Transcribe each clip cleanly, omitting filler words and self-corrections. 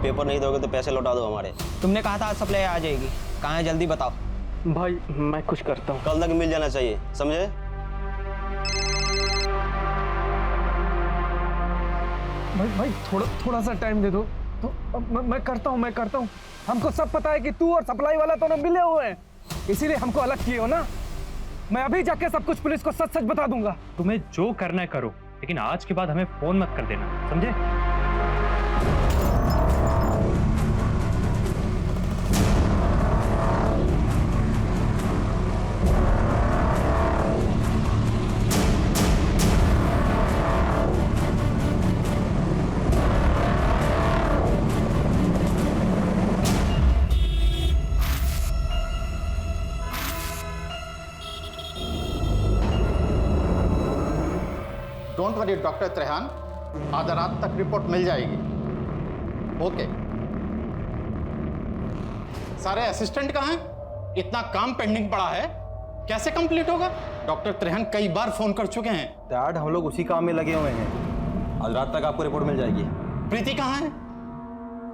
Paper नहीं दोगे तो पैसे लौटा दो हमारे। तुमने कहा था आज सप्लाई आ जाएगी, कहाँ है जल्दी बताओ। भाई मैं कुछ करता हूँ। कल तक मिल जाना चाहिए, समझे? भाई थोड़ा सा टाइम दे दो तो मैं करता हूँ। हमको सब पता है कि तू और सप्लाई वाला दोनों मिले हुए हैं, इसीलिए हमको अलग किए हो ना। मैं अभी जाके सब कुछ पुलिस को सच बता दूंगा। तुम्हें जो करना है करो, लेकिन आज के बाद हमें फोन मत कर देना, समझे? डोंट वरी डॉक्टर त्रेहान, आधा रात तक रिपोर्ट मिल जाएगी। ओके। सारे असिस्टेंट कहाँ हैं? इतना काम पेंडिंग पड़ा है, कैसे कंप्लीट होगा? डॉक्टर त्रेहान कई बार फोन कर चुके हैं। डैड हम लोग उसी काम में लगे हुए हैं, आज रात तक आपको रिपोर्ट मिल जाएगी। प्रीति कहाँ है?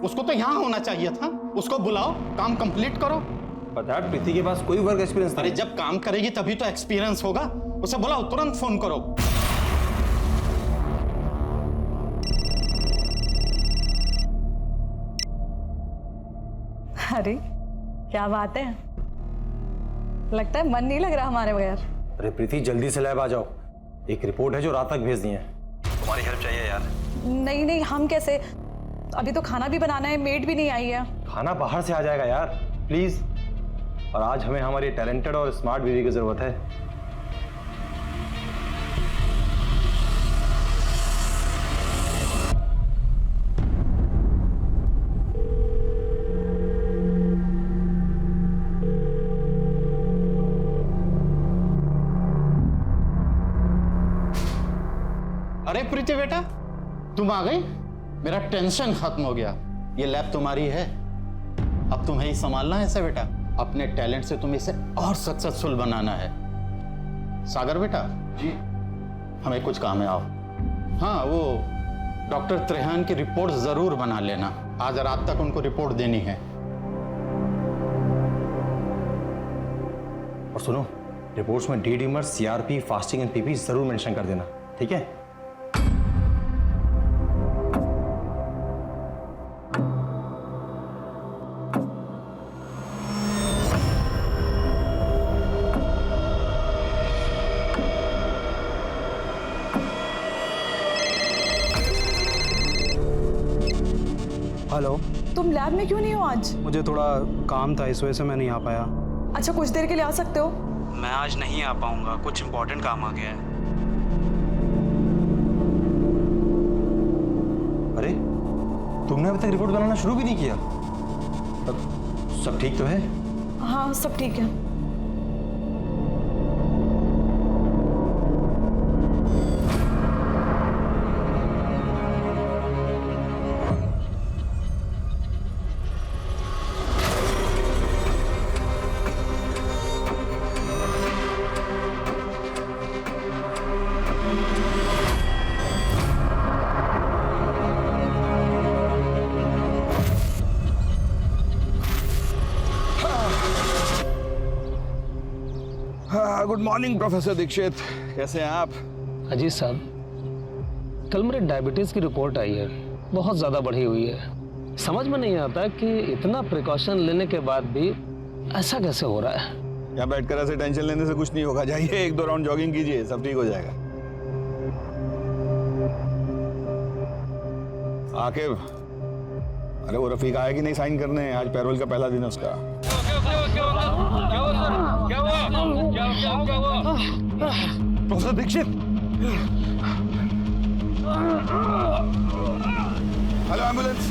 उसको तो यहाँ होना चाहिए था। उसको बुलाओ, काम कंप्लीट करो। पर डैड प्रीति के पास कोई वर्क एक्सपीरियंस अरे जब काम करेगी तभी तो एक्सपीरियंस होगा। उसे बुलाओ, तुरंत फोन करो। अरे क्या बात है, लगता है मन नहीं लग रहा हमारे बगैर। अरे प्रीति जल्दी से लैब आ जाओ, एक रिपोर्ट है जो रात तक भेजनी है। तुम्हारी हेल्प चाहिए यार। नहीं हम कैसे, अभी तो खाना भी बनाना है, मेड भी नहीं आई है। खाना बाहर से आ जाएगा यार, प्लीज। और आज हमें हमारी टैलेंटेड और स्मार्ट बीवी की जरूरत है। अरे प्रीति बेटा, तुम आ गई? मेरा टेंशन खत्म हो गया। ये लैब तुम्हारी है, अब तुम्हें ही संभालना है इसे बेटा। अपने टैलेंट से तुम्हें इसे और सक्सेसफुल बनाना है। सागर बेटा जी, हमें कुछ काम है, आओ। हाँ, वो डॉक्टर त्रेहान की रिपोर्ट जरूर बना लेना, आज रात तक उनको रिपोर्ट देनी है। और सुनो, रिपोर्ट्स में D डीमर, CRP, fasting and PP जरूर मेंशन कर देना, ठीक है? हेलो, तुम लैब में क्यों नहीं हो आज? मुझे थोड़ा काम था, इस वजह से मैं नहीं आ पाया। अच्छा, कुछ देर के लिए आ सकते हो? मैं आज नहीं आ पाऊंगा, कुछ इम्पोर्टेंट काम आ गया है। अरे तुमने अभी तक रिपोर्ट बनाना शुरू भी नहीं किया? सब ठीक तो है? हाँ सब ठीक है। गुड मॉर्निंग प्रोफेसर दीक्षित, कैसे हैं आप? अजीत साहब, कल मेरे डायबिटीज की रिपोर्ट आई है, बहुत ज्यादा बढ़ी हुई है। समझ में नहीं आता कि इतना प्रिकॉशन लेने के बाद भी ऐसा कैसे हो रहा है। यहाँ बैठकर ऐसे टेंशन लेने से कुछ नहीं होगा, जाइए 1-2 राउंड जॉगिंग कीजिए, सब ठीक हो जाएगा। आकिब, अरे वो रफीक आया कि नहीं साइन करने? आज पैरोल का पहला दिन है उसका। प्रोफेसर दीक्षित, हेलो एम्बुलेंस,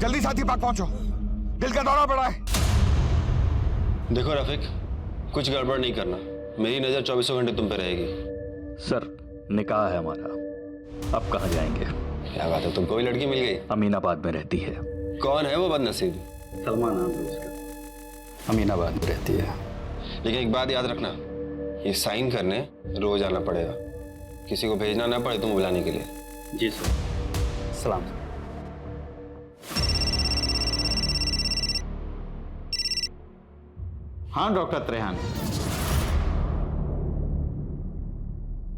जल्दी साथी पार्क पहुंचो, दिल का दौरा पड़ा है। देखो रफीक, कुछ गड़बड़ नहीं करना, मेरी नजर 24 घंटे तुम पे रहेगी। सर, निकाह है हमारा, अब कहाँ जाएंगे? क्या बात है, तुमको कोई लड़की मिल गई? अमीनाबाद में रहती है। कौन है वो बदनसीब? सलमा नाम है उसका, अमीनाबाद में रहती है। लेकिन एक बात याद रखना, ये साइन करने रोज आना पड़ेगा, किसी को भेजना ना पड़े तुम बुलाने के लिए। जी सर। सलाम। हाँ डॉक्टर त्रेहान,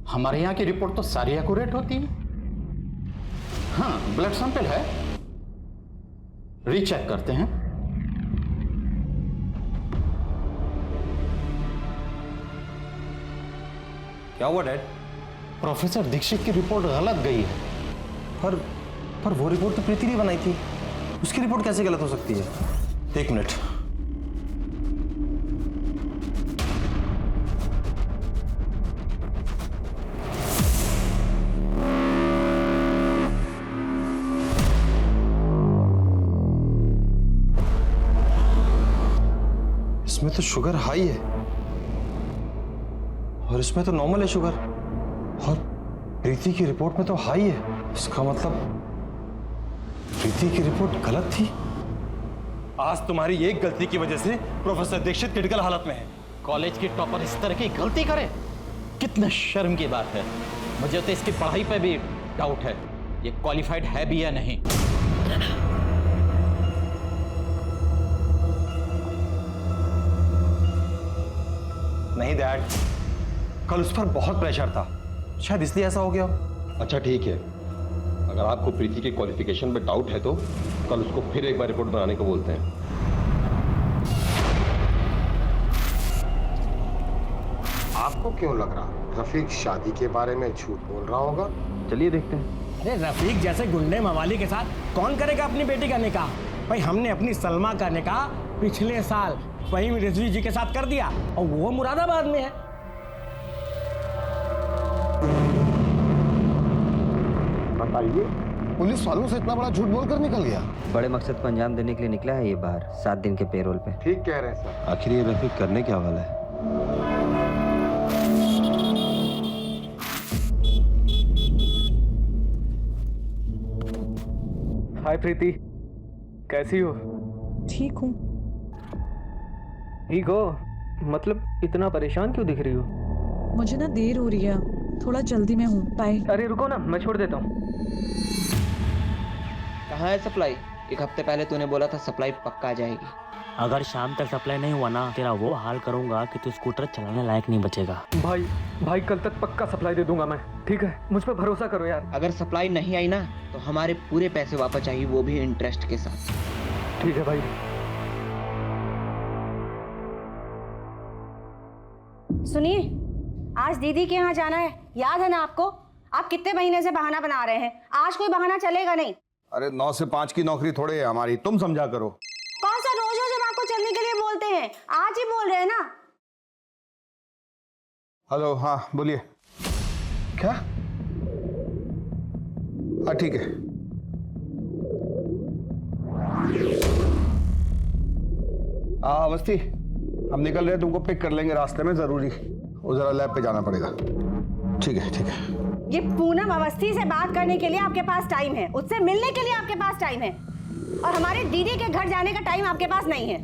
हमारे यहाँ की रिपोर्ट तो सारी एक्यूरेट होती है। हाँ, ब्लड सैंपल है, रीचेक करते हैं। क्या हुआ डैड? प्रोफेसर दीक्षित की रिपोर्ट गलत गई है। पर वो रिपोर्ट तो प्रीति ने बनाई थी, उसकी रिपोर्ट कैसे गलत हो सकती है? एक मिनट। इसमें तो शुगर हाई है और इसमें तो नॉर्मल है शुगर, और प्रीति की रिपोर्ट में तो हाई है। इसका मतलब प्रीति की रिपोर्ट गलत थी। आज तुम्हारी एक गलती की वजह से प्रोफेसर दीक्षित क्रिटिकल हालत में है। कॉलेज की टॉपर इस तरह की गलती करे, कितना शर्म की बात है। मुझे तो इसकी पढ़ाई पे भी डाउट है, ये क्वालिफाइड है भी या नहीं। नहीं डैड, कल उस पर बहुत प्रेशर था, शायद इसलिए ऐसा हो गया हो। अच्छा ठीक है, अगर आपको प्रीति के क्वालिफिकेशन पे डाउट है तो कल उसको फिर एक बार रिपोर्ट बनाने को बोलते हैं। आपको क्यों लग रहा रफीक शादी के बारे में झूठ बोल रहा होगा? चलिए देखते हैं। अरे रफीक जैसे गुंडे मवाली के साथ कौन करेगा अपनी बेटी का निकाह? भाई हमने अपनी सलमा का निकाह पिछले साल फहीम रिजवी जी के साथ कर दिया और वो मुरादाबाद में है। बताइए, पुलिस वालों से इतना बड़ा झूठ बोलकर निकल गया? बड़े मकसद को अंजाम देने के लिए निकला है ये बाहर 7 दिन के पेरोल पे। ठीक कह रहे हैं सर। आखिर ये रफीक करने क्या वाला है? हाय प्रीति, कैसी हो? ठीक हूँ। ठीक हो? मतलब इतना परेशान क्यों दिख रही हो? मुझे ना देर हो रही है, थोड़ा जल्दी में हूँ। बाय। अरे रुको ना, मैं छोड़ देता हूँ। कहाँ है सप्लाई? एक हफ्ते पहले तूने बोला था सप्लाई पक्का आ जाएगी। अगर शाम तक सप्लाई नहीं हुआ ना, तेरा वो हाल करूंगा कि तू स्कूटर चलाने लायक नहीं बचेगा। भाई कल तक पक्का सप्लाई दे दूंगा मैं, ठीक है? मुझ पर भरोसा करो यार। अगर सप्लाई नहीं आई ना तो हमारे पूरे पैसे वापस चाहिए, वो भी इंटरेस्ट के साथ। ठीक है भाई। सुनिए, आज दीदी के यहाँ जाना है, याद है ना आपको? आप कितने महीने से बहाना बना रहे हैं, आज कोई बहाना चलेगा नहीं। अरे 9 से 5 की नौकरी थोड़े है हमारी, तुम समझा करो। कौन सा रोज रोज हम आपको चलने के लिए बोलते हैं, आज ही बोल रहे हैं ना। हेलो, हाँ बोलिए। क्या? हाँ ठीक है। अवस्थी, हम निकल रहे हैं, तुमको पिक कर लेंगे रास्ते में, जरूरी वो जरा लैब पे जाना पड़ेगा। ठीक है ठीक है। ये पूनम अवस्थी से बात करने के लिए आपके पास टाइम है, उससे मिलने के लिए आपके पास टाइम है, और हमारे दीदी के घर जाने का टाइम आपके पास नहीं है।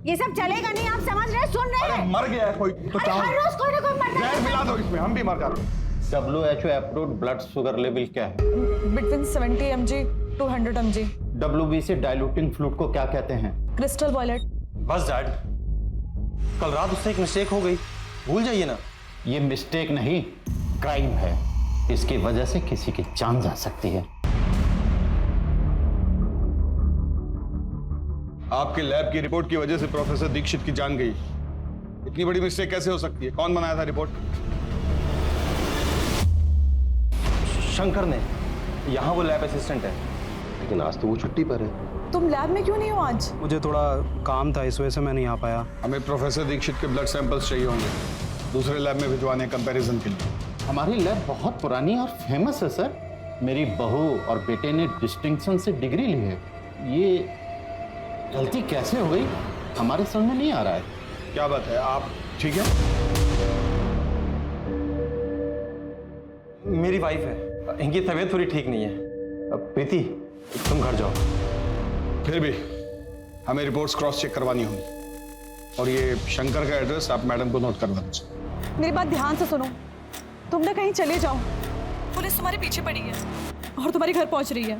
ये सब चलेगा नहीं, आप समझ रहे, सुन रहे हैं? मर गया है कोई तो हर रोज कोई ना कोई मरता है। मिला दो इसमें, हम भी मर जाते हैं। WHO approved blood sugar level क्या है? Between 70 mg to 100 mg। WBC diluting fluid को क्या कहते हैं? Crystal violet. बस डैड, कल रात उससे एक मिस्टेक हो गई, भूल जाइए ना। ये मिस्टेक नहीं, क्राइम है। इसकी वजह से किसी की जान जा सकती है। आपके लैब की रिपोर्ट की वजह से प्रोफेसर दीक्षित की जान गई। इतनी बड़ी मिस्टेक कैसे हो सकती है? कौन बनाया था रिपोर्ट? शंकर ने, यहाँ वो लैब असिस्टेंट है। लेकिन आज तो वो छुट्टी पर है। तुम लैब में क्यों नहीं हो आज? मुझे थोड़ा काम था, इस वजह से मैं नहीं आ पाया। हमें प्रोफेसर दीक्षित के ब्लड सैंपल्स चाहिए होंगे, दूसरे लैब में भिजवाने कंपैरिजन के लिए। हमारी लैब बहुत पुरानी और फेमस है सर। मेरी बहू और बेटे ने डिस्टिंक्शन से डिग्री ली है। ये गलती कैसे हो गई हमारे समझ में नहीं आ रहा है। क्या बात है, आप ठीक है? मेरी वाइफ है, इनकी तबीयत थोड़ी ठीक नहीं है। अब प्रीति, तुम घर जाओ। फिर भी हमें रिपोर्ट्स क्रॉस चेक करवानी होगी, और ये शंकर का एड्रेस आप मैडम को नोट करवा दीजिए। मेरी बात ध्यान से सुनो, तुम ना कहीं चले जाओ, पुलिस तुम्हारे पीछे पड़ी है और तुम्हारे घर पहुंच रही है।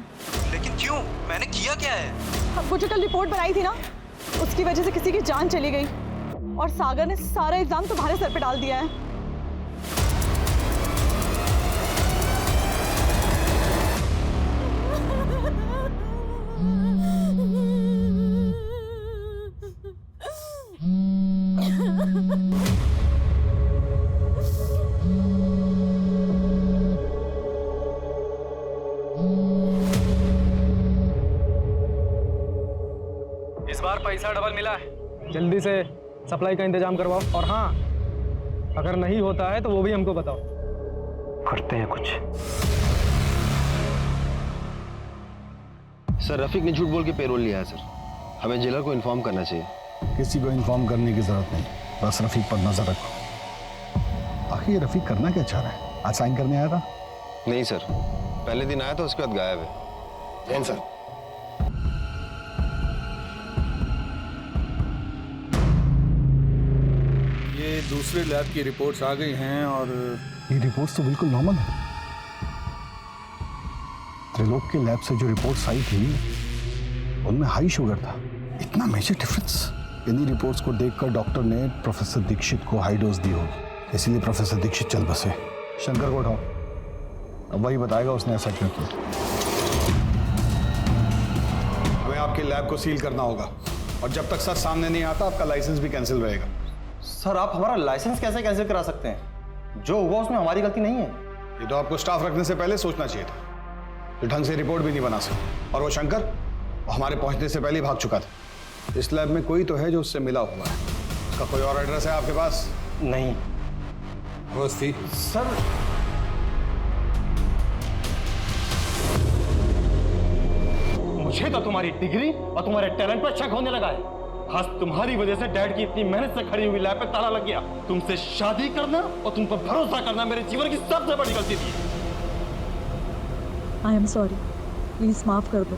लेकिन क्यों? मैंने किया क्या है? वो जो कल रिपोर्ट बनाई थी ना, उसकी वजह से किसी की जान चली गई। और सागर ने सारा इल्जाम तुम्हारे सर पे डाल दिया है। इस बार पैसा डबल मिला है, जल्दी से सप्लाई का इंतजाम करवाओ। और हाँ, अगर नहीं होता है तो वो भी हमको बताओ, करते हैं कुछ। सर रफीक ने झूठ बोल के पेरोल लिया है सर, हमें जेलर को इन्फॉर्म करना चाहिए। किसी को इन्फॉर्म करने की जरूरत नहीं, बस रफीक पर नजर रखो। आखिर ये रफीक करना क्या चाह रहा है? आज साइन करने आया था? नहीं सर, पहले दिन आया था, उसके बाद गायब है। कौन सर? ये दूसरे लैब की रिपोर्ट्स आ गई हैं और ये रिपोर्ट्स तो बिल्कुल नॉर्मल है। त्रिलोक के लैब से जो रिपोर्ट्स आई थी उनमें हाई शुगर था। इतना मेजर डिफरेंस? इन्हीं रिपोर्ट्स को देखकर डॉक्टर ने प्रोफेसर दीक्षित को हाई डोज दी होगी, इसीलिए प्रोफेसर दीक्षित चल बसे। शंकर को उठाओ, अब वही बताएगा उसने ऐसा क्यों किया। हमें आपके लैब को सील करना होगा और जब तक सच सामने नहीं आता आपका लाइसेंस भी कैंसिल रहेगा। सर आप हमारा लाइसेंस कैसे कैंसिल करा सकते हैं? जो हुआ उसमें हमारी गलती नहीं है। ये तो आपको स्टाफ रखने से पहले सोचना चाहिए था। तो ढंग से रिपोर्ट भी नहीं बना सकते। और वो शंकर हमारे पहुंचने से पहले ही भाग चुका था। इस लैब में कोई तो है जो उससे मिला हुआ है। उसका कोई और एड्रेस है आपके पास? नहीं। अवस्थी सर मुझे तो तुम्हारी डिग्री और तुम्हारे टैलेंट पर शक होने लगा है। आज तुम्हारी वजह से डैड की इतनी मेहनत से खड़ी हुई लैब पे ताला लग गया। तुमसे शादी करना और तुम पर भरोसा करना मेरे जीवन की सबसे बड़ी गलती थी। आई एम सॉरी, प्लीज माफ कर दो।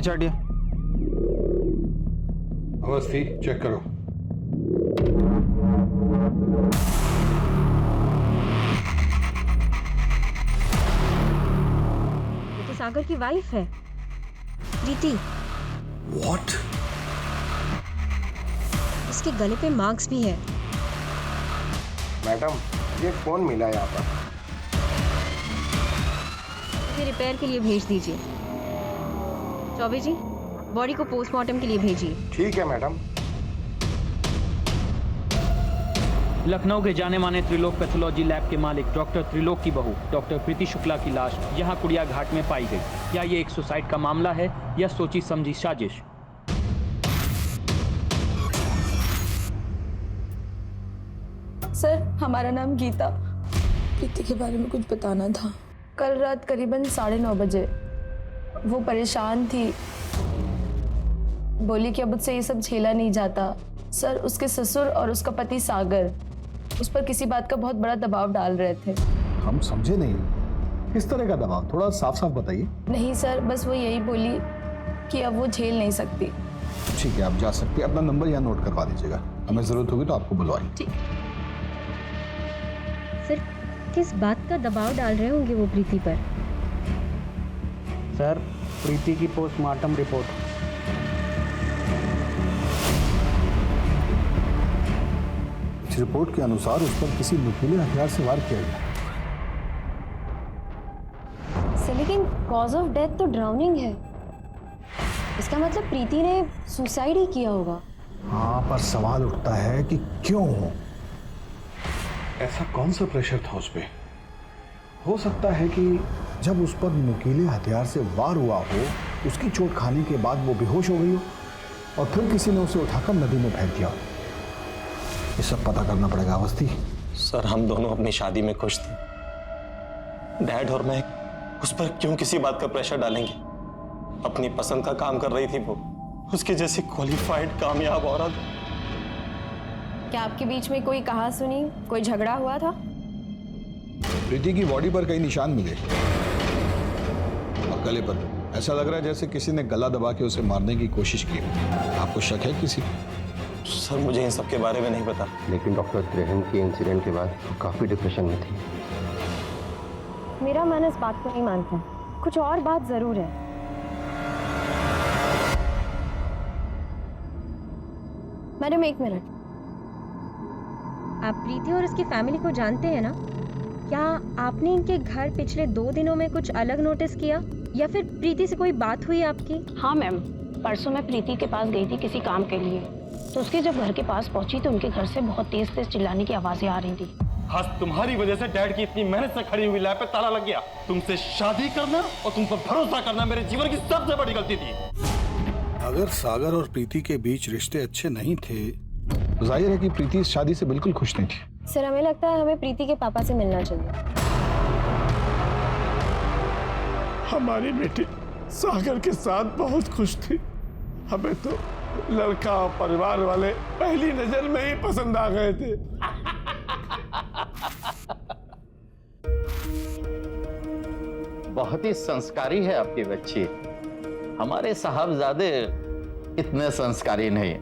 हटिए। अवस्थी चेक करो। ये तो सागर की वाइफ है, प्रीति। What? उसके गले पे मार्क्स भी है। मैडम ये फोन मिला यहाँ पर। इसे रिपेयर के लिए भेज दीजिए। चौबे जी, बॉडी को पोस्टमार्टम के लिए भेजिए। ठीक है मैडम। लखनऊ के जाने माने त्रिलोक पैथोलॉजी लैब के मालिक डॉक्टर त्रिलोक की बहू डॉक्टर प्रीति शुक्ला की लाश यहां कुड़िया घाट में पाई गई। क्या ये एक सुसाइड का मामला है या सोची समझी साजिश? सर हमारा नाम गीता। प्रीति के बारे में कुछ बताना था। कल रात करीबन 9:30 बजे वो परेशान थी, बोली कि अब मुझसे ये सब झेला नहीं जाता। सर उसके ससुर और उसका पति सागर उस पर किसी बात का बहुत बड़ा दबाव डाल रहे थे। हम समझे नहीं, किस तरह का दबाव? थोड़ा साफ साफ बताइए। नहीं सर, बस वो यही बोली कि अब वो झेल नहीं सकती। ठीक है, आप जा सकती हैं। अपना नंबर यहाँ नोट करवा दीजिएगा, हमें जरूरत होगी तो आपको बुलवाएंगे। ठीक। सर किस बात का दबाव डाल रहे होंगे वो प्रीति पर? सर प्रीति की पोस्टमार्टम रिपोर्ट। इस रिपोर्ट के अनुसार उस पर किसी नुकीले हथियार से वार किया गया। सर लेकिन कॉज ऑफ डेथ तो ड्राउनिंग है, इसका मतलब प्रीति ने सुसाइड ही किया होगा। हाँ, पर सवाल उठता है कि क्यों? ऐसा कौन सा प्रेशर था उस पे? हो सकता है कि जब उस पर नुकीले हथियार से वार हुआ हो, उसकी चोट खाने के बाद वो बेहोश हो गई हो और फिर किसी ने उसे उठाकर नदी में फेंक दिया। ये सब पता करना पड़ेगा। अवस्थी सर हम दोनों अपनी शादी में खुश थे। डैड और मैं उस पर क्यों किसी बात का प्रेशर डालेंगे? अपनी पसंद का काम कर रही थी वो, उसकी जैसी क्वालिफाइड कामयाब औरत। क्या आपके बीच में कोई कहा सुनी, कोई झगड़ा हुआ था? प्रीति की बॉडी पर कई निशान मिले और गले पर। ऐसा लग रहा है जैसे किसी ने गला दबा के उसे मारने की कोशिश की। आपको शक है किसी? सर मुझे इन सब के बारे में नहीं पता। लेकिन डॉक्टर त्रेहन के इंसिडेंट के बाद काफी डिप्रेशन में थी। मेरा मन इस बात को नहीं मानता, कुछ और बात जरूर है। मैडम एक मिनट, आप प्रीति और उसकी फैमिली को जानते हैं ना? क्या आपने इनके घर पिछले 2 दिनों में कुछ अलग नोटिस किया या फिर प्रीति से कोई बात हुई आपकी? हाँ मैम, परसों मैं प्रीति के पास गई थी किसी काम के लिए, तो उसके जब घर के पास पहुंची तो उनके घर से बहुत तेज तेज चिल्लाने की आवाजें आ रही थी। हाँ, तुम्हारी वजह से डैड की इतनी मेहनत से खड़ी हुई लैब पे ताला लग गया। तुमसे शादी करना और तुम पर भरोसा करना मेरे जीवन की सबसे बड़ी गलती थी। अगर सागर और प्रीति के बीच रिश्ते अच्छे नहीं थे, जाहिर है कि प्रीति इस शादी से बिल्कुल खुश नहीं थी। सर हमें लगता है हमें प्रीति के पापा से मिलना चाहिए। हमारी बेटी सागर के साथ बहुत खुश थी। हमें तो लड़का और परिवार वाले पहली नजर में ही पसंद आ गए थे। बहुत ही संस्कारी है आपकी बच्ची। हमारे साहबजादे इतने संस्कारी नहीं,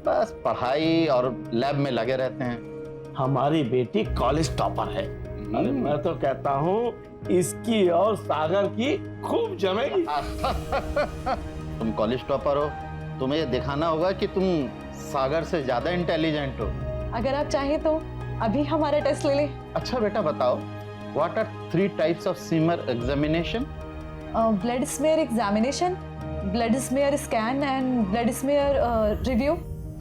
बस पढ़ाई और लैब में लगे रहते हैं। हमारी बेटी कॉलेज टॉपर है। अरे मैं तो कहता हूँ इसकी और सागर की खूब जमेगी। तुम कॉलेज टॉपर हो, तुम्हें ये दिखाना होगा कि तुम सागर से ज्यादा इंटेलिजेंट हो। अगर आप चाहें तो अभी हमारा टेस्ट ले लें। अच्छा बेटा बताओ, what are 3 types of smear examination? Blood smear examination, blood smear scan and blood smear review.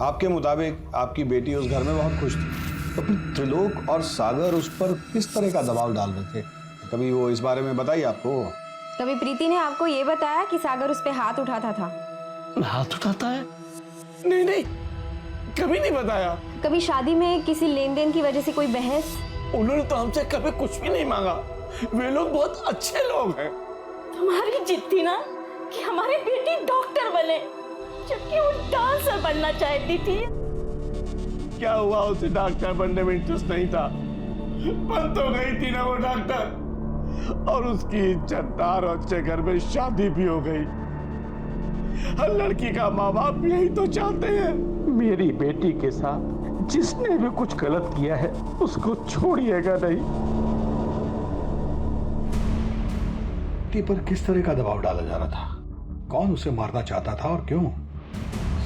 आपके मुताबिक आपकी बेटी उस घर में बहुत खुश थी, तो फिर त्रिलोक और सागर उस पर किस तरह का दबाव डाल रहे थे? कभी वो इस बारे में बताइए आपको? कभी प्रीति ने आपको ये बताया कि सागर उस पे हाथ उठाता था? हाथ उठाता है? नहीं, कभी नहीं बताया। कभी शादी में किसी लेन देन की वजह से कोई बहस? उन्होंने तो हमसे कभी कुछ भी नहीं मांगा। वे लोग बहुत अच्छे लोग हैं। तुम्हारी जिद थी ना कि हमारी बेटी डॉक्टर बने, जबकि वो डांसर बनना चाहती थी। क्या हुआ, उसे डॉक्टर बनने में इंटरेस्ट नहीं था? बन तो गई थी ना वो डॉक्टर, और उसकी इज्जतदार और अच्छे घर में शादी भी हो गई। हर लड़की का माँ बाप यही तो चाहते हैं। मेरी बेटी के साथ जिसने भी कुछ गलत किया है उसको छोड़िएगा नहीं। बेटी पर किस तरह का दबाव डाला जा रहा था? कौन उसे मारना चाहता था और क्यों?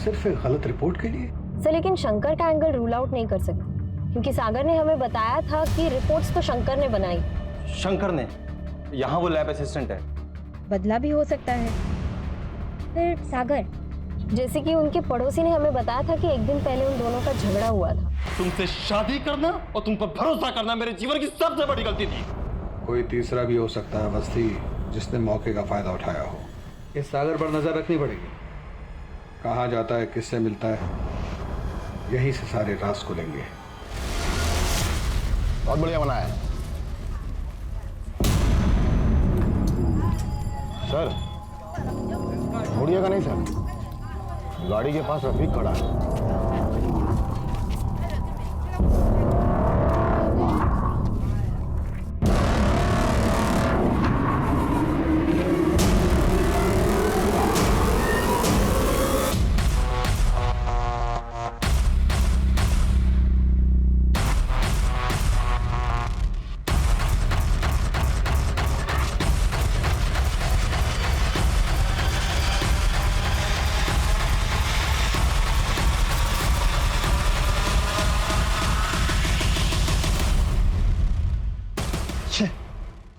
सिर्फ एक गलत रिपोर्ट के लिए? सर लेकिन शंकर का एंगल रूल आउट नहीं कर सकते, क्योंकि सागर ने हमें बताया था कि रिपोर्ट्स तो शंकर ने बनाई। शंकर ने? यहाँ वो लैब असिस्टेंट है। बदला भी हो सकता है। फिर सागर, जैसे कि उनके पड़ोसी ने हमें बताया था कि एक दिन पहले उन दोनों का झगड़ा हुआ था। तुमसे शादी करना और तुम पर भरोसा करना मेरे जीवन की सबसे बड़ी गलती थी। कोई तीसरा भी हो सकता है बस्ती, जिसने मौके का फायदा उठाया हो। इस सागर पर नजर रखनी पड़ेगी। कहाँ जाता है, किससे मिलता है, यहीं से सारे राज को लेंगे। बहुत बढ़िया बना है सर। छोड़िएगा नहीं सर, गाड़ी के पास रफीक खड़ा है।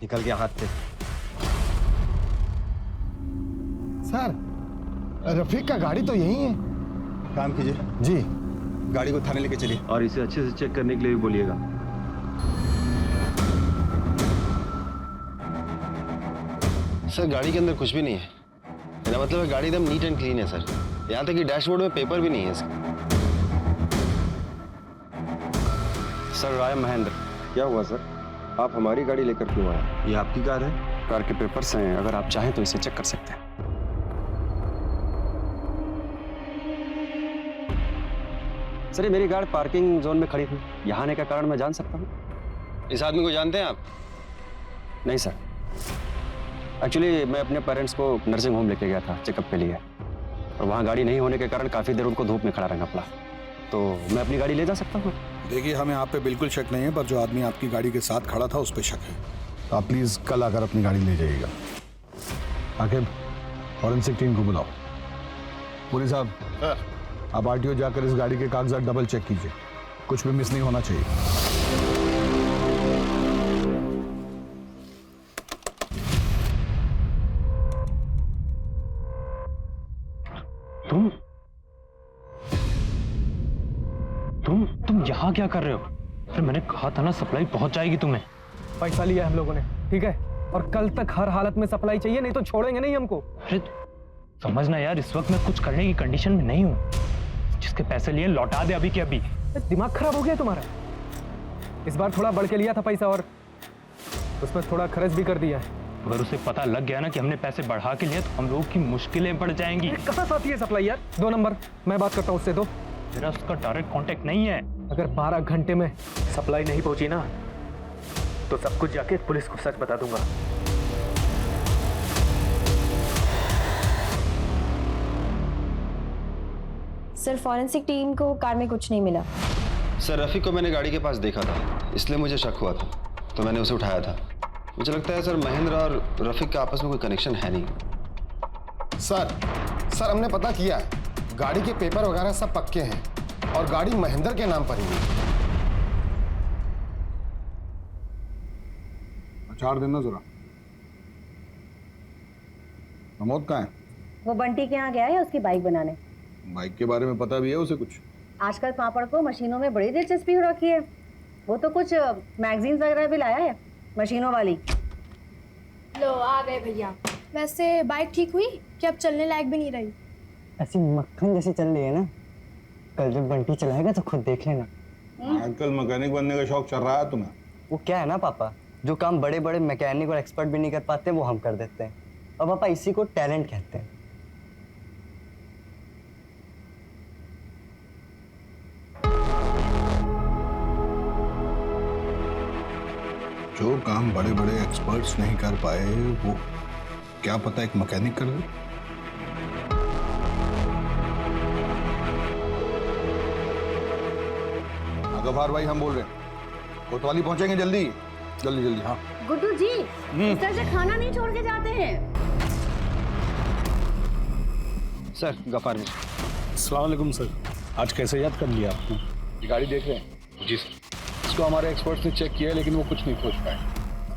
निकल गया हाथ से। सर, रफीक का गाड़ी तो यही है। काम कीजिए जी, गाड़ी को थाने लेके चलिए और इसे अच्छे से चेक करने के लिए भी बोलिएगा। सर गाड़ी के अंदर कुछ भी नहीं है। मेरा मतलब है गाड़ी एकदम नीट एंड क्लीन है सर। यहाँ तक कि डैशबोर्ड में पेपर भी नहीं है इसका। सर राय महेंद्र। क्या हुआ सर? आप हमारी गाड़ी लेकर क्यों आए? ये आपकी कार है? कार के पेपर्स हैं, अगर आप चाहें तो इसे चेक कर सकते हैं। सर ये मेरी गाड़ी पार्किंग जोन में खड़ी थी, यहाँ आने का कारण मैं जान सकता हूँ? इस आदमी को जानते हैं आप? नहीं सर, एक्चुअली मैं अपने पेरेंट्स को नर्सिंग होम लेके गया था चेकअप के लिए, और वहाँ गाड़ी नहीं होने के कारण काफ़ी देर उनको धूप में खड़ा रहना पड़ा, तो मैं अपनी गाड़ी ले जा सकता हूँ? देखिए, हमें आप पे बिल्कुल शक नहीं है, पर जो आदमी आपकी गाड़ी के साथ खड़ा था उस पर शक है। तो आप प्लीज़ कल आकर अपनी गाड़ी ले जाइएगा। आखिर फॉरेंसिक टीम को बुलाओ। पुरी साहब, आप आरटीओ जाकर इस गाड़ी के कागजात डबल चेक कीजिए, कुछ भी मिस नहीं होना चाहिए। तुम यहाँ क्या कर रहे हो? फिर मैंने कहा था ना सप्लाई पहुंच जाएगी तुम्हें। पैसा लिया हम लोगों ने, ठीक है, और कल तक हर हालत में सप्लाई चाहिए, नहीं तो छोड़ेंगे नहीं हमको। अरे समझना यार, इस वक्त मैं कुछ करने की कंडीशन में नहीं हूँ। जिसके पैसे लिए लौटा दे अभी के अभी। दिमाग खराब हो गया तुम्हारा? इस बार थोड़ा बढ़ के लिया था पैसा और उसमें थोड़ा खर्च भी कर दिया है। अगर उसे पता लग गया ना कि हमने पैसे बढ़ा के लिए, तो हम लोगों की मुश्किलें बढ़ जाएंगी। कहाँ से आती है सप्लाई यार? 2 नंबर, मैं बात करता हूँ उससे। दो, मेरा उसका डायरेक्ट कांटेक्ट नहीं है। अगर 12 घंटे में सप्लाई नहीं पहुंची ना, तो सब कुछ जाके पुलिस को सच बता दूंगा। सर, फॉरेंसिक टीम को कार में कुछ नहीं मिला। सर, रफ़ीक को मैंने गाड़ी के पास देखा था, इसलिए मुझे शक हुआ था, तो मैंने उसे उठाया था। मुझे लगता है सर, महेंद्र और रफ़ीक के आपस में कोई कनेक्शन है नहीं। सर हमने पता किया है, गाड़ी के पेपर वगैरह सब पक्के हैं और गाड़ी महेंद्र के नाम पर ही है। 4 दिन ना जरा। प्रमोद कहाँ है? वो बंटी के यहाँ गया है उसकी बाइक बनाने। बाइक के बारे में पता भी है उसे कुछ? आजकल पापड़ को मशीनों में बड़ी दिलचस्पी हो रखी है। वो तो कुछ मैगजीन्स वगैरह भी लाया है मशीनों वाली। लो, आ गए भैया। वैसे बाइक ठीक हुई कि अब चलने लायक भी नहीं रही? ऐसी मक्खन जैसी चल रही है ना, कल जब बंटी चलाएगा तो खुद देख लेना। आजकल मैकेनिक बनने का शौक चल रहा है तुम्हें? वो क्या है ना पापा, जो काम बड़े बड़े मैकेनिक और एक्सपर्ट भी नहीं कर पाते वो हम कर देते हैं, और पापा इसी को टैलेंट कहते हैं। जो काम बड़े बड़े एक्सपर्ट्स नहीं कर पाए, वो क्या पता एक मैकेनिक कर दे। गफार भाई, हम बोल रहे हैं, कोतवाली पहुंचेंगे जल्दी जल्दी जल्दी। हाँ गुड्डू जी, इस तरह से खाना नहीं छोड़ के जाते हैं। सर, गफार जी। अस्सलाम वालेकुम सर, आज कैसे याद कर लिया आपने? ये गाड़ी देख रहे हैं? जी सर। इसको हमारे एक्सपर्ट्स ने चेक किया, लेकिन वो कुछ नहीं खोज पाए।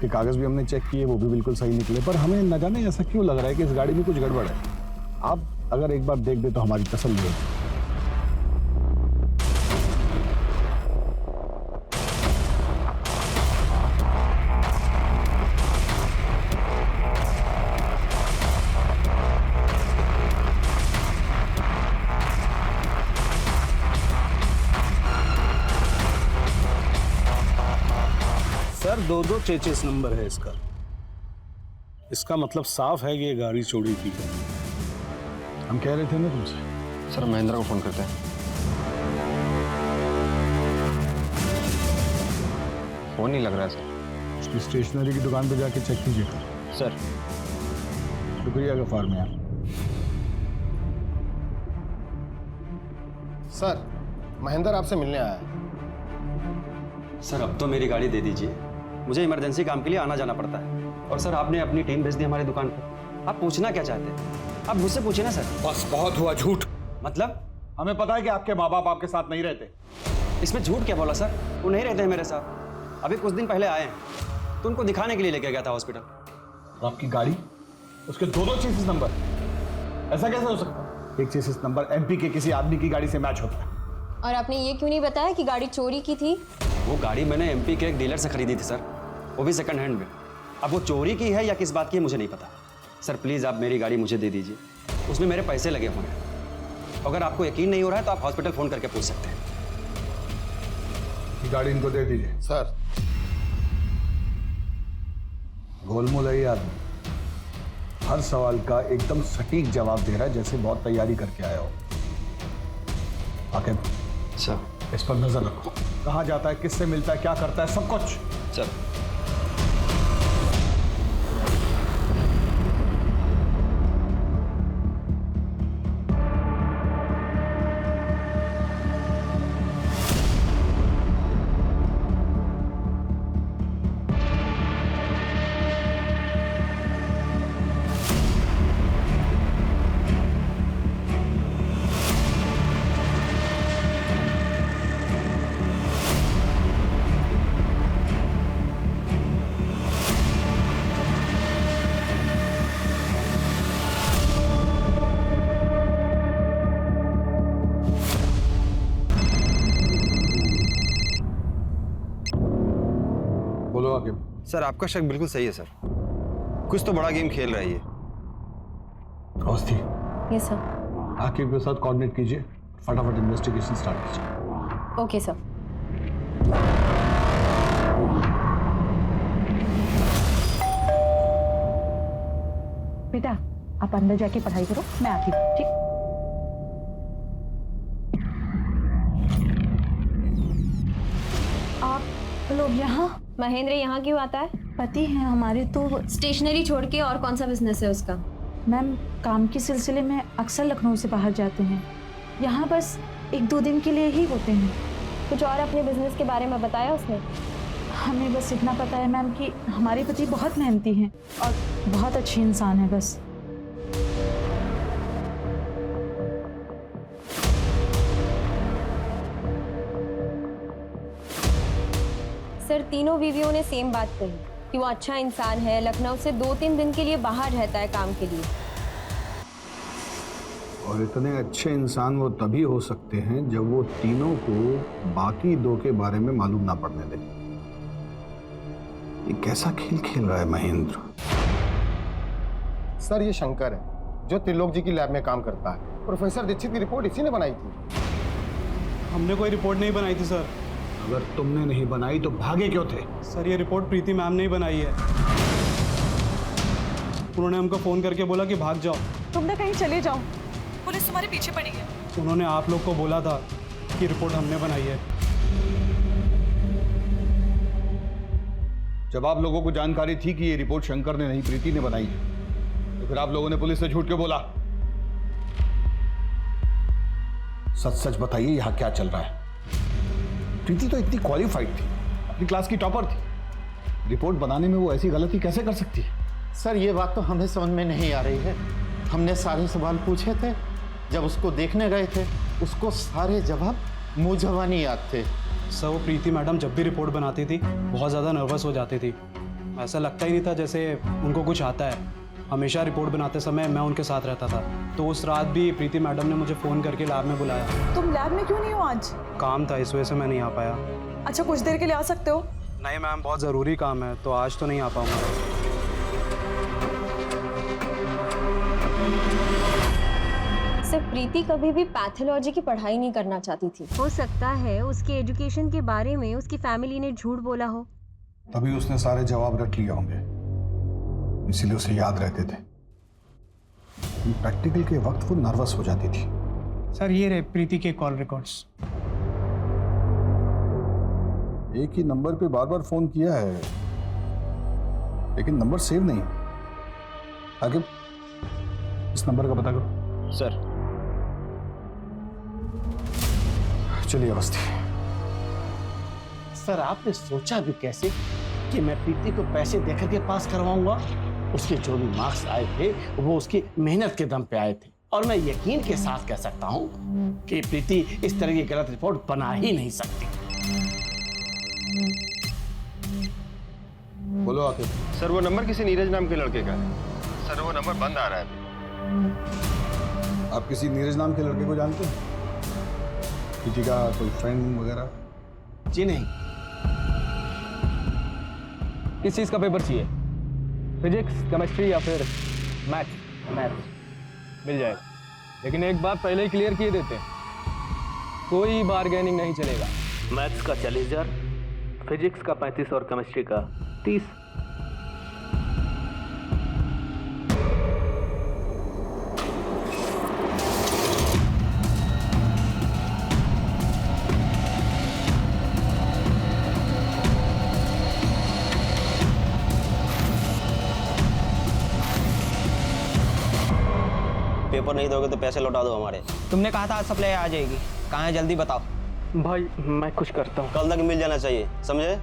के कागज भी हमने चेक किए, वो भी बिल्कुल सही निकले, पर हमें न जाने ऐसा क्यों लग रहा है कि इस गाड़ी में कुछ गड़बड़ है। आप अगर एक बार देख दे तो हमारी तसल्ली होगी। सर 2-2 चेचिस नंबर है इसका। इसका मतलब साफ है कि ये गाड़ी चोरी की है। हम कह रहे थे ना तुमसे। सर, महेंद्र को फोन करते हैं। फोन नहीं लग रहा है सर। उसकी स्टेशनरी की दुकान पे जाके चेक कीजिए सर। शुक्रिया गफार मियां। सर, महेंद्र आपसे मिलने आया है। सर, अब तो मेरी गाड़ी दे दीजिए, मुझे इमरजेंसी काम के लिए आना जाना पड़ता है। और सर, आपने अपनी टीम भेज दी हमारी दुकान पर। आप पूछना क्या चाहते हैं? आप मुझसे पूछे ना सर। बस बहुत हुआ झूठ। मतलब? हमें पता है कि आपके माँ बाप आपके साथ नहीं रहते। इसमें झूठ क्या बोला सर? वो नहीं रहते हैं मेरे साथ, अभी कुछ दिन पहले आए हैं, तो उनको दिखाने के लिए लेके गया था हॉस्पिटल। तो आपकी गाड़ी, उसके 2-2 चेसिस नंबर, ऐसा कैसे हो सकता है? एक चेसिस नंबर एमपी के किसी आदमी की गाड़ी से मैच होता है। और आपने ये क्यों नहीं बताया कि गाड़ी चोरी की थी? वो गाड़ी मैंने एमपी के एक डीलर से खरीदी थी सर, वो भी सेकंड हैंड में। अब वो चोरी की है या किस बात की है मुझे नहीं पता। सर प्लीज़ आप मेरी गाड़ी मुझे दे दीजिए, उसमें मेरे पैसे लगे हुए हैं। अगर आपको यकीन नहीं हो रहा है तो आप हॉस्पिटल फ़ोन करके पूछ सकते हैं। गाड़ी इनको दे दीजिए। सर, गोलमोल है ये आदमी, हर सवाल का एकदम सटीक जवाब दे रहा है, जैसे बहुत तैयारी करके आया हो। आखिर सर, इस पर नजर रखो, कहाँ जाता है, किससे मिलता है, क्या करता है, सब कुछ। सर। सर आपका शक बिल्कुल सही है सर, कुछ तो बड़ा गेम खेल रहा है ये। Awasthi, yes sir. आकिब के साथ कोऑर्डिनेट कीजिए, फटाफट इन्वेस्टिगेशन स्टार्ट कीजिए। Okay sir. बेटा आप अंदर जाके पढ़ाई करो, मैं आती हूँ। ठीक। आप लोग यहाँ? महेंद्र यहाँ क्यों आता है? पति हैं हमारे, तो स्टेशनरी छोड़ के और कौन सा बिजनेस है उसका? मैम काम के सिलसिले में अक्सर लखनऊ से बाहर जाते हैं, यहाँ बस 1-2 दिन के लिए ही होते हैं। कुछ और अपने बिजनेस के बारे में बताया उसने? हमें बस इतना पता है मैम कि हमारे पति बहुत मेहनती हैं और बहुत अच्छे इंसान है बस। सर तीनों बीवियों ने सेम बात कही कि वो अच्छा इंसान है, लखनऊ से 2-3 दिन के लिए बाहर रहता है काम के लिए। और इतने अच्छे इंसान वो तभी हो सकते हैं जब वो तीनों को बाकी 2 के बारे में मालूम ना पड़ने दें। ये कैसा खेल खेल रहा है महेंद्र? सर ये शंकर है जो त्रिलोक जी की लैब में काम करता है। प्रोफेसर दीक्षित की रिपोर्ट इसी ने बनाई थी। हमने कोई रिपोर्ट नहीं बनाई थी सर। अगर तुमने नहीं बनाई तो भागे क्यों थे? सर ये रिपोर्ट प्रीति मैम ने ही बनाई है। उन्होंने हमको फोन करके बोला कि भाग जाओ, तुम ना कहीं चले जाओ, पुलिस तुम्हारे पीछे पड़ी है। उन्होंने आप लोग को बोला था कि रिपोर्ट हमने बनाई है। जब आप लोगों को जानकारी थी कि ये रिपोर्ट शंकर ने नहीं प्रीति ने बनाई है, तो फिर आप लोगों ने पुलिस से झूठ क्यों बोला? सच सच बताइए यहाँ क्या चल रहा है? प्रीति तो इतनी क्वालिफाइड थी, अपनी क्लास की टॉपर थी, रिपोर्ट बनाने में वो ऐसी गलती कैसे कर सकती है? सर ये बात तो हमें समझ में नहीं आ रही है। हमने सारे सवाल पूछे थे, जब उसको देखने गए थे उसको सारे जवाब मुंह जबानी याद थे। सर वो प्रीति मैडम जब भी रिपोर्ट बनाती थी बहुत ज़्यादा नर्वस हो जाती थी। ऐसा लगता ही नहीं था जैसे उनको कुछ आता है। हमेशा रिपोर्ट बनाते समय मैं उनके साथ रहता था। तो उस रात भी प्रीति मैडम ने मुझे फ़ोन करके लैब में बुलाया। तुम लैब में क्यों नहीं हो आज? काम था, इस वजह से मैं नहीं आ पाया। अच्छा कुछ देर के लिए आ सकते हो? नहीं मैम, बहुत ज़रूरी काम है, तो आज तो नहीं आ पाऊँगा। सर प्रीति कभी भी पैथोलॉजी की पढ़ाई नहीं करना चाहती थी। हो सकता है उसके एजुकेशन के बारे में उसकी फैमिली ने झूठ बोला हो, तभी उसने सारे जवाब रट लिए होंगे, इसीलिए उसे याद रहते थे। प्रैक्टिकल के वक्त वो नर्वस हो जाती थी। सर ये रहे प्रीति के कॉल रिकॉर्ड्स। एक ही नंबर पे बार बार फोन किया है, लेकिन नंबर सेव नहीं। आगे इस नंबर का पता करो। सर चलिए अवस्थी। सर आपने सोचा भी कैसे कि मैं प्रीति को पैसे देकर के पास करवाऊंगा? उसके जो भी मार्क्स आए थे वो उसकी मेहनत के दम पे आए थे, और मैं यकीन के साथ कह सकता हूं कि प्रीति इस तरह की गलत रिपोर्ट बना ही नहीं सकती। बोलो आके। सर वो नंबर किसी नीरज नाम के लड़के का है। सर वो नंबर बंद आ रहा है। आप किसी नीरज नाम के लड़के को जानते हैं? किसी का कोई फ्रेंड वगैरह? जी नहीं। किस चीज का पेपर चाहिए? फिजिक्स, केमिस्ट्री या फिर मैथ? मिल जाएगा, लेकिन एक बात पहले ही क्लियर किए देते हैं, कोई बार्गेनिंग नहीं चलेगा। मैथ्स का 40,000, फिजिक्स का 35 और केमिस्ट्री का 30। पेपर नहीं दोगे तो पैसे लौटा दो हमारे। तुमने कहा था आज सप्लाई आ जाएगी, कहाँ है जल्दी बताओ। भाई मैं कुछ करता हूँ। कल तक मिल जाना चाहिए, समझे?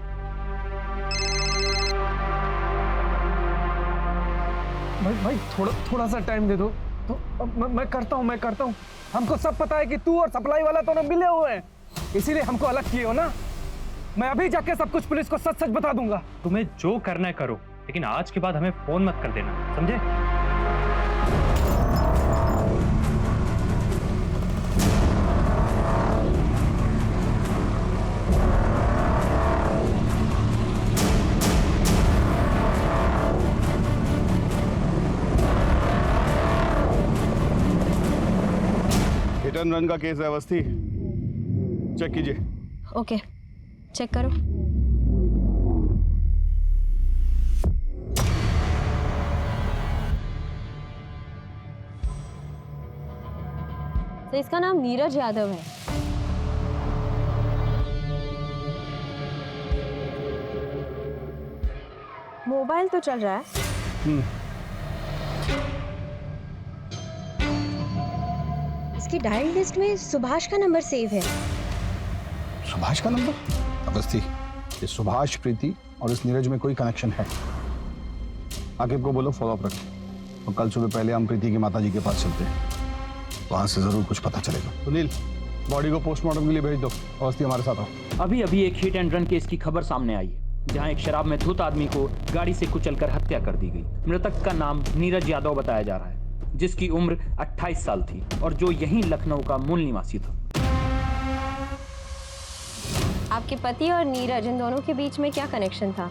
भाई थोड़ा सा टाइम दे दो तो मैं करता हूँ। हमको सब पता है कि तू और सप्लाई वाला दोनों मिले हुए हैं, इसीलिए हमको अलग किए हो ना। मैं अभी जाके सब कुछ पुलिस को सच बता दूंगा। तुम्हें जो करना है करो, लेकिन आज के बाद हमें फोन मत कर देना, समझे? एंड रन का केस है अवस्थी, चेक कीजिए। ओके, चेक करो। तो इसका नाम नीरज यादव है। मोबाइल तो चल रहा है। इसकी डायल लिस्ट में सुभाष का नंबर सेव है। सुभाष का नंबर? अवस्थी, ये सुभाष, प्रीति और इस नीरज में कोई कनेक्शन है? आकिब को बोलो फॉलो अप रखें, और कल सुबह पहले हम प्रीति की माताजी के पास चलते हैं, वहां से जरूर कुछ पता चलेगा। सुनील, बॉडी को पोस्टमार्टम के लिए भेज दो। अवस्थी हमारे साथ आओ। अभी अभी एक हिट एंड रन केस की खबर सामने आई है, जहां एक शराब में धुत आदमी को गाड़ी से कुचलकर हत्या कर दी गई। मृतक का नाम नीरज यादव बताया जा रहा है, जिसकी उम्र 28 साल थी और जो यहीं लखनऊ का मूल निवासी था। आपके पति और नीरज, इन दोनों के बीच में क्या कनेक्शन था?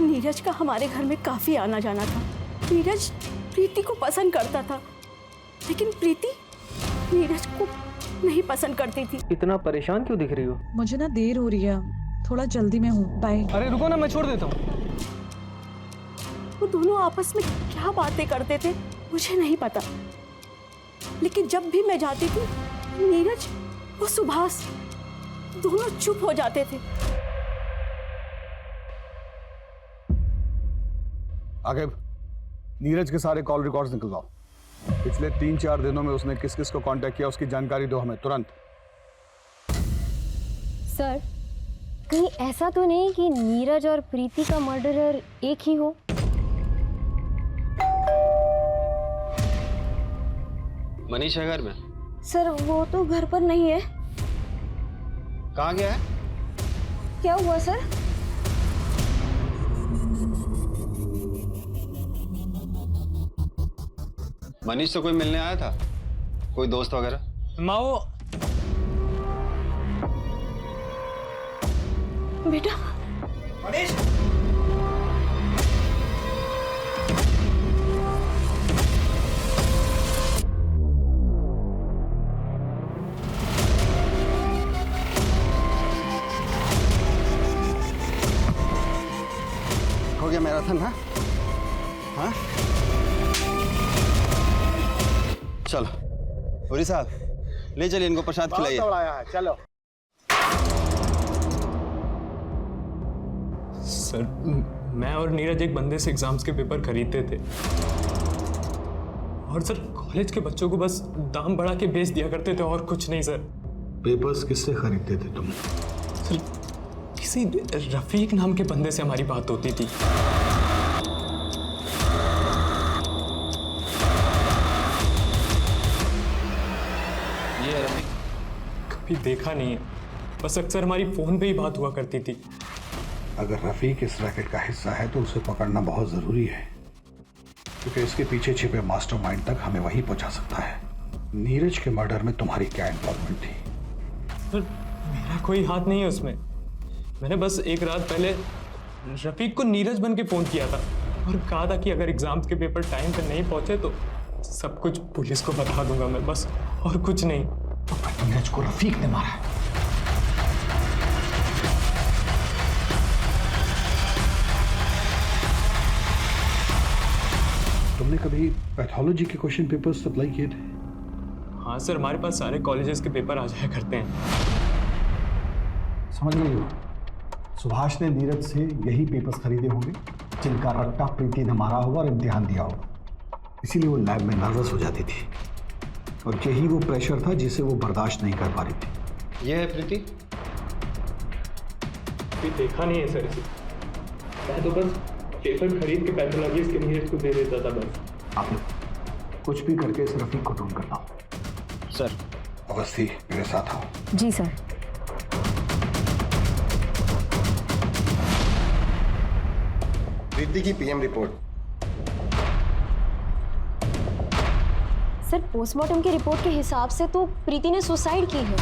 नीरज का हमारे घर में काफी आना जाना था। नीरज प्रीति को पसंद करता था, लेकिन प्रीति नीरज को नहीं पसंद करती थी। इतना परेशान क्यों दिख रही हो? मुझे ना देर हो रही है, थोड़ा जल्दी में हूँ, बाय। अरे रुको ना, मैं छोड़ देता हूँ। वो दोनों आपस में क्या बातें करते थे मुझे नहीं पता, लेकिन जब भी मैं जाती थी नीरज वो सुभाष दोनों चुप हो जाते थे। आकिब, नीरज के सारे कॉल रिकॉर्ड्स निकलवाओ। पिछले 3-4 दिनों में उसने किस किस को कांटेक्ट किया, उसकी जानकारी दो हमें तुरंत। सर, कहीं ऐसा तो नहीं कि नीरज और प्रीति का मर्डरर एक ही हो? मनीष है घर में? सर, वो तो घर पर नहीं है। कहाँ गया है? क्या हुआ सर? मनीष से कोई मिलने आया था? कोई दोस्त वगैरह? माओ, बेटा मनीष, हो गया मैराथन? हाँ हाँ, चलो पुरी साहब, ले चलिए इनको प्रसाद खिलाइए। चलो। सर, मैं और नीरज एक बंदे से एग्जाम्स के पेपर खरीदते थे, और सर कॉलेज के बच्चों को बस दाम बढ़ा के बेच दिया करते थे, और कुछ नहीं सर। पेपर्स किससे खरीदते थे तुम? सर, किसी रफीक नाम के बंदे से हमारी बात होती थी। ये रफीक कभी देखा नहीं है, बस अक्सर हमारी फोन पे ही बात हुआ करती थी। अगर रफीक इस रैकेट का हिस्सा है तो उसे पकड़ना बहुत जरूरी है, क्योंकि इसके पीछे छिपे मास्टरमाइंड तक हमें वही पहुंचा सकता है। नीरज के मर्डर में तुम्हारी क्या इन्वॉल्वमेंट थी? सर, मेरा कोई हाथ नहीं है उसमें। मैंने बस एक रात पहले रफीक को नीरज बन के फोन किया था और कहा था कि अगर एग्जाम्स के पेपर टाइम पे नहीं पहुंचे तो सब कुछ पुलिस को बता दूंगा मैं, बस, और कुछ नहीं। तो फिर नीरज को रफीक ने मारा है? तुमने कभी पैथोलॉजी के क्वेश्चन पेपर सप्लाई किए थे? हाँ सर, हमारे पास सारे कॉलेजेस के पेपर आ जाया करते हैं। समझ गई हो? सुभाष ने नीरज से यही पेपर्स खरीदे होंगे जिनका रट्टा प्रीति ने मारा होगा और इम्तिहान दिया होगा, इसीलिए वो लैब में नर्वस हो जाती थी, और यही वो प्रेशर था जिसे वो बर्दाश्त नहीं कर पा रही थी। ये है प्रीति? कोई देखा नहीं है सर इसे। मैं तो बस पेपर खरीद के पैथोलॉजिस्ट के नीरज को दे देता था बस। आप लोग कुछ भी करके इस रफीक को ढूंढ कर लाओ। सर। अवस्थी, मेरे साथ आओ। जी सर। प्रीति की पीएम रिपोर्ट। सर, पोस्टमार्टम की रिपोर्ट के हिसाब से तो प्रीति ने सुसाइड की है,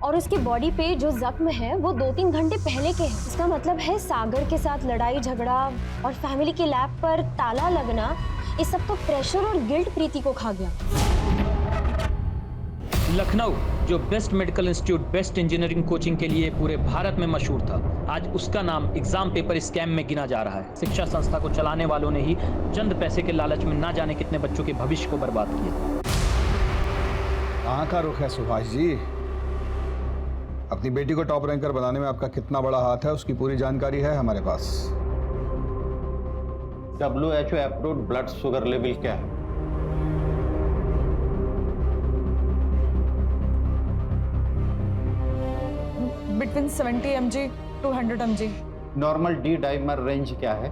और उसकी बॉडी पे जो जख्म है वो 2-3 घंटे पहले के हैं। इसका मतलब है सागर के साथ लड़ाई झगड़ा और फैमिली के लैब पर ताला लगना, इस सब का प्रेशर और गिल्ट प्रीति को खा गया। लखनऊ जो best medical institute, best engineering coaching के लिए पूरे भारत में मशहूर था, आज उसका नाम एग्जाम पेपर स्कैम में गिना जा रहा है। शिक्षा संस्था को चलाने वालों ने ही चंद पैसे के लालच में ना जाने कितने बच्चों के भविष्य को बर्बाद किया। कहाँ का रुख है सुभाष जी? अपनी बेटी को टॉप रैंकर बनाने में आपका कितना बड़ा हाथ है उसकी पूरी जानकारी है हमारे पास। WHO approved blood sugar level क्या है? Between 70 mg to 100 mg। Normal D dimer range क्या है?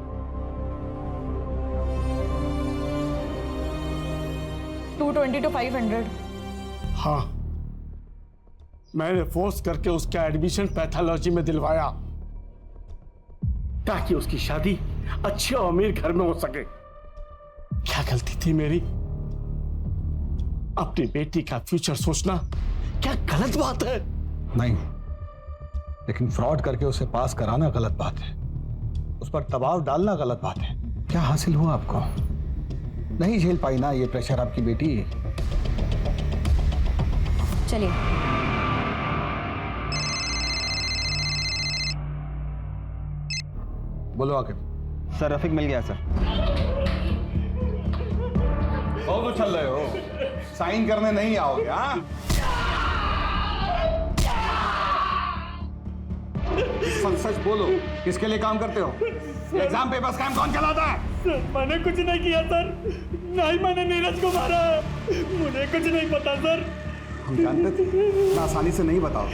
220 to 500। हाँ, मैंने फोर्स करके उसका एडमिशन पैथोलॉजी में दिलवाया ताकि उसकी शादी अच्छे और अमीर घर में हो सके। क्या गलती थी मेरी? अपनी बेटी का फ्यूचर सोचना क्या गलत बात है? नहीं, लेकिन फ्रॉड करके उसे पास कराना गलत बात है, उस पर दबाव डालना गलत बात है। क्या हासिल हुआ आपको? नहीं झेल पाई ना ये प्रेशर आपकी बेटी। चलिए। बोलो आके। सर रफीक मिल गया सर। बहुत उछल रहे हो, साइन करने नहीं आओगे? हाँ, सच सच बोलो, किसके लिए काम करते हो? एग्जाम पेपर स्कैम कौन चलाता है? सर मैंने कुछ नहीं किया सर, ना ही मैंने नीरज को मारा है, मुझे कुछ नहीं पता सर। हम जानते थे, इतना आसानी से नहीं बताओ।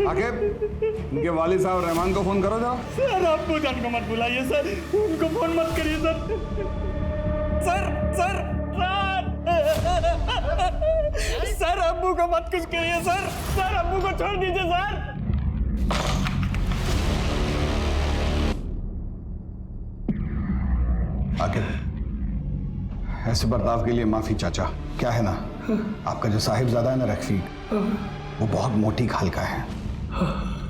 आगे उनके वालिद साहब रहमान को फोन करो जरा। सर आप पूजन को मत बुलाइए सर, उनको फोन मत करिए sir. Sir sir sir sir अब्बू को मत कुछ करिए सर, सर अब्बू को छोड़ दीजिए सर। आगे ऐसे बर्ताव के लिए माफी चाचा। क्या है ना, आपका जो साहिबजादा है ना रफीक, वो बहुत मोटी खाल का है,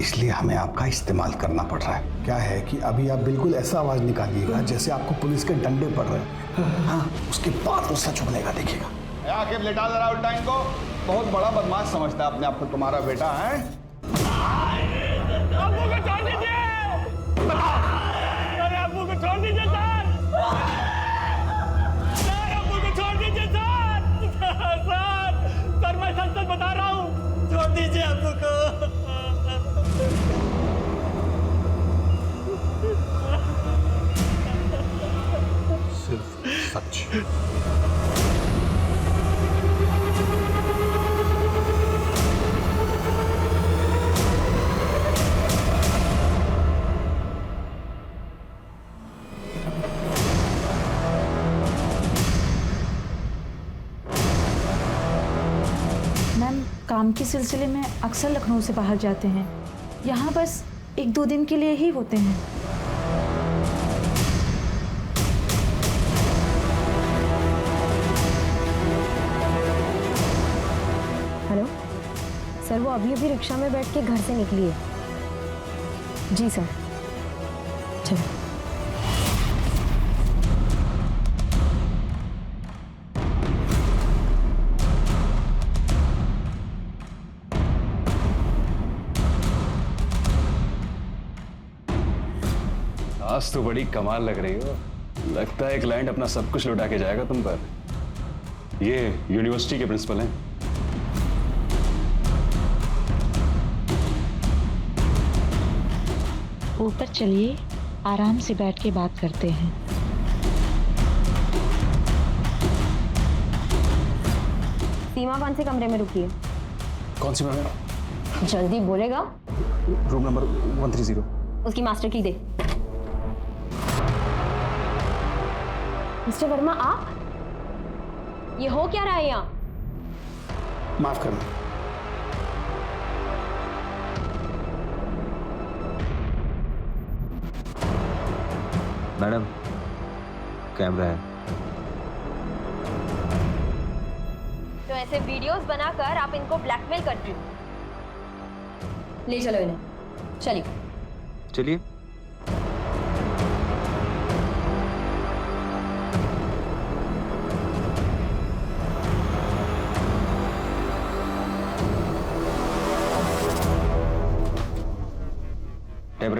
इसलिए हमें आपका इस्तेमाल करना पड़ रहा है। क्या है कि अभी आप बिल्कुल ऐसा आवाज निकालिएगा जैसे आपको पुलिस के डंडे पड़ रहे हैं। हाँ, उसके बाद वो सच उगलेगा, देखिएगा। आके लेटा जरा उल्टा इनको। बहुत बड़ा बदमाश समझता है अपने आप को तुम्हारा बेटा है। अब्बू को छोड़ दीजिए, अरे अब्बू को छोड़ दीजिए सर, सर अब्बू को छोड़ दीजिए सर, सर मैं सच सच बता रहा हूँ, छोड़ दीजिए अब्बू को। सिर्फ सच। मैम काम के सिलसिले में अक्सर लखनऊ से बाहर जाते हैं, यहाँ बस 1-2 दिन के लिए ही होते हैं। हेलो सर, वो अभी अभी रिक्शा में बैठ के घर से निकली है। जी सर, चलो। आज तो बड़ी कमाल लग रही हो, लगता है क्लाइंट अपना सब कुछ लुटा के जाएगा तुम पर। ये यूनिवर्सिटी के प्रिंसिपल हैं। ऊपर चलिए, आराम से बैठ के बात करते हैं। सीमा कौन से कमरे में रुकी है? कौन सी मैम? जल्दी बोलेगा। Room number 130। उसकी मास्टर की दे। मिस्टर वर्मा, आप ये हो क्या रहा है यहाँ? माफ करना। मैडम कैमरा है। तो ऐसे वीडियोस बनाकर आप इनको ब्लैकमेल करती हो? ले चलो इन्हें, चलिए। चलिए।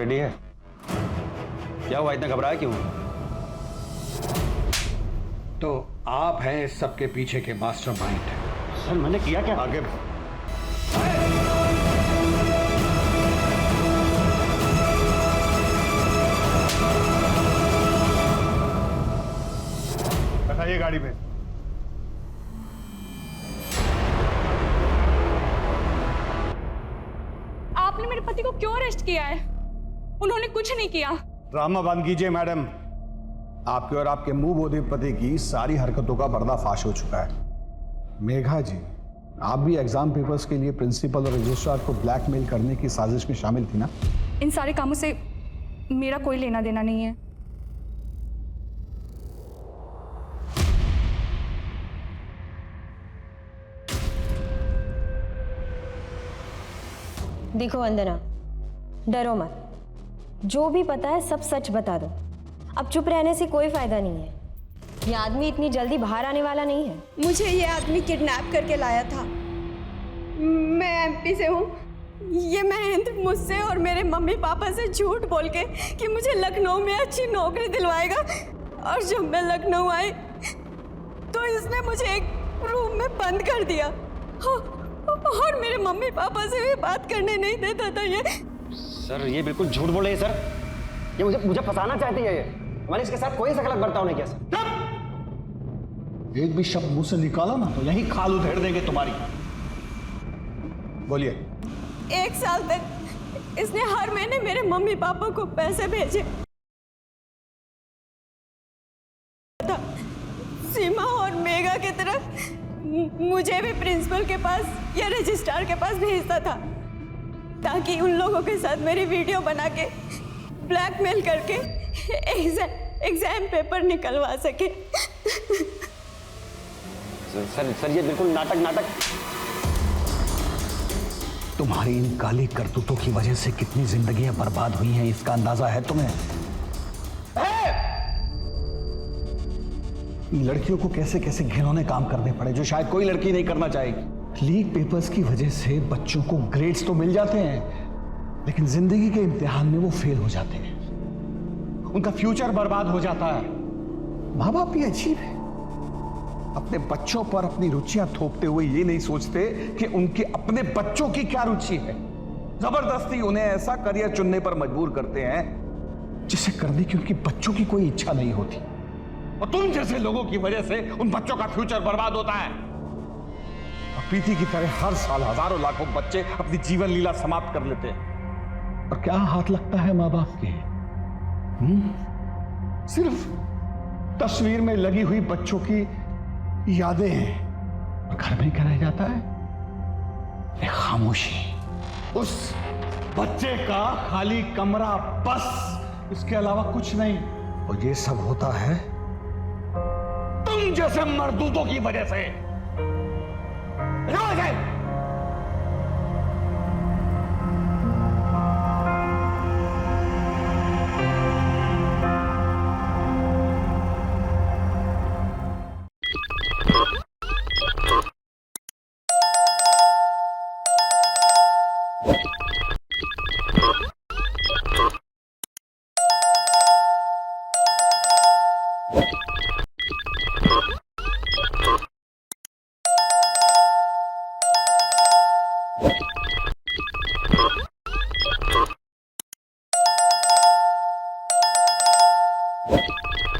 रेडी है? क्या हुआ, इतना घबराया क्यों? तो आप हैं इस सबके पीछे के मास्टरमाइंड। सर मैंने किया क्या? आगे बैठाइए गाड़ी में। आपने मेरे पति को क्यों अरेस्ट किया है? उन्होंने कुछ नहीं किया। ड्रामा बंद कीजिए मैडम। आपके और आपके मुंह बोधे पति की सारी हरकतों का पर्दाफाश हो चुका है। मेघा जी, आप भी एग्जाम पेपर्स के लिए प्रिंसिपल और रजिस्ट्रार को ब्लैकमेल करने की साजिश में शामिल थी ना? इन सारे कामों से मेरा कोई लेना देना नहीं है। देखो वंदना, डरो मत। जो भी पता है सब सच बता दो। अब चुप रहने से कोई फायदा नहीं है। ये आदमी इतनी जल्दी बाहर आने वाला नहीं है। मुझे ये आदमी किडनैप करके लाया था। मैं एमपी से हूँ। ये महेंद्र मुझसे और मेरे मम्मी पापा से झूठ बोल के कि मुझे लखनऊ में अच्छी नौकरी दिलवाएगा, और जब मैं लखनऊ आई तो इसने मुझे एक रूम में बंद कर दिया और मेरे मम्मी पापा से भी बात करने नहीं देता था। ये सर ये बिल्कुल झूठ बोल रही है सर। ये मुझे फंसाना चाहती है। ये मैंने इसके साथ कोई गलत बर्ताव नहीं किया सर। एक भी शब्द मुंह से निकाला ना तो यही खाल उधेड़ देंगे तुम्हारी। बोलिए। 1 साल तक इसने हर महीने मेरे मम्मी पापा को पैसे भेजे था। सीमा और मेघा की तरह मुझे भी प्रिंसिपल के पास या रजिस्ट्रार के पास भेजता था, ताकि उन लोगों के साथ मेरी वीडियो बना के ब्लैकमेल करके एग्जाम पेपर निकलवा सके। सर ये बिल्कुल नाटक। तुम्हारी इन काली करतूतों की वजह से कितनी जिंदगियां बर्बाद हुई हैं, इसका अंदाजा है तुम्हें? लड़कियों को कैसे कैसे घिनौने काम करने पड़े जो शायद कोई लड़की नहीं करना चाहेगी। लीक पेपर्स की वजह से बच्चों को ग्रेड्स तो मिल जाते हैं, लेकिन जिंदगी के इम्तिहान में वो फेल हो जाते हैं। उनका फ्यूचर बर्बाद हो जाता है। माँ बाप भी अजीब है, अपने बच्चों पर अपनी रुचियां थोपते हुए ये नहीं सोचते कि उनके अपने बच्चों की क्या रुचि है। जबरदस्ती उन्हें ऐसा करियर चुनने पर मजबूर करते हैं जिसे करने की उनके बच्चों की कोई इच्छा नहीं होती, और तुम जैसे लोगों की वजह से उन बच्चों का फ्यूचर बर्बाद होता है। और प्रीति की तरह हर साल हजारों लाखों बच्चे अपनी जीवन लीला समाप्त कर लेते हैं। और क्या हाथ लगता है माँ बाप के? सिर्फ तस्वीर में लगी हुई बच्चों की यादें हैं, और घर में क्या रह जाता है? एक खामोशी। उस बच्चे का खाली कमरा, बस, इसके अलावा कुछ नहीं। और ये सब होता है तुम जैसे मर्दूदों की वजह से। रोज है।